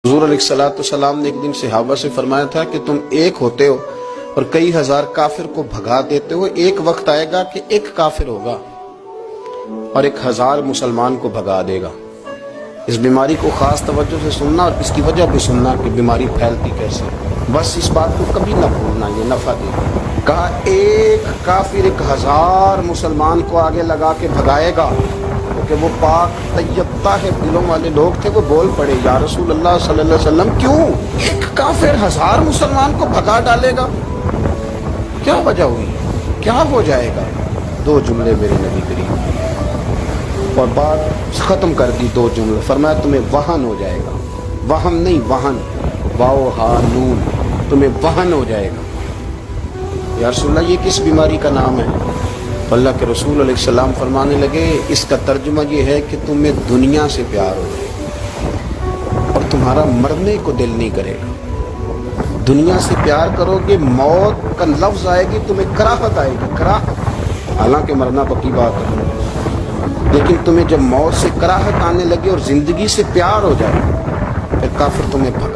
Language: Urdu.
حضور علیہ الصلوۃ والسلام نے ایک دن صحابہ سے فرمایا تھا کہ تم ایک ہوتے ہو اور کئی ہزار کافر کو بھگا دیتے ہو، ایک وقت آئے گا کہ ایک کافر ہوگا اور 1000 مسلمان کو بھگا دے گا۔ اس بیماری کو خاص توجہ سے سننا اور اس کی وجہ بھی سننا کہ بیماری پھیلتی کیسے، بس اس بات کو کبھی نہ بھولنا، یہ نفع دے گا۔ کہا ایک کافر 1000 مسلمان کو آگے لگا کے بھگائے گا، کیونکہ وہ پاک طیب طاہر دلوں والے لوگ تھے۔ وہ بول پڑے یا رسول اللہ صلی اللہ علیہ وسلم کیوں ایک کافر 1000 مسلمان کو بھگا ڈالے گا؟ کیا وجہ ہوئی، کیا ہو جائے گا؟ 2 جملے میرے نبی کریم، اور بات ختم کر دی 2 جملے، فرمایا تمہیں وہن ہو جائے گا، وہم نہیں وہن، واو ہا نون، تمہیں وہن ہو جائے گا۔ یا رسول اللہ یہ کس بیماری کا نام ہے؟ اللہ کے رسول علیہ السلام فرمانے لگے اس کا ترجمہ یہ ہے کہ تمہیں دنیا سے پیار ہو جائے اور تمہارا مرنے کو دل نہیں کرے گا۔ دنیا سے پیار کرو گے، موت کا لفظ آئے گی تمہیں کراہت آئے گی، کراہت، حالانکہ مرنا پکی بات ہے، لیکن تمہیں جب موت سے کراہت آنے لگے اور زندگی سے پیار ہو جائے پھر کافر تمہیں بھگا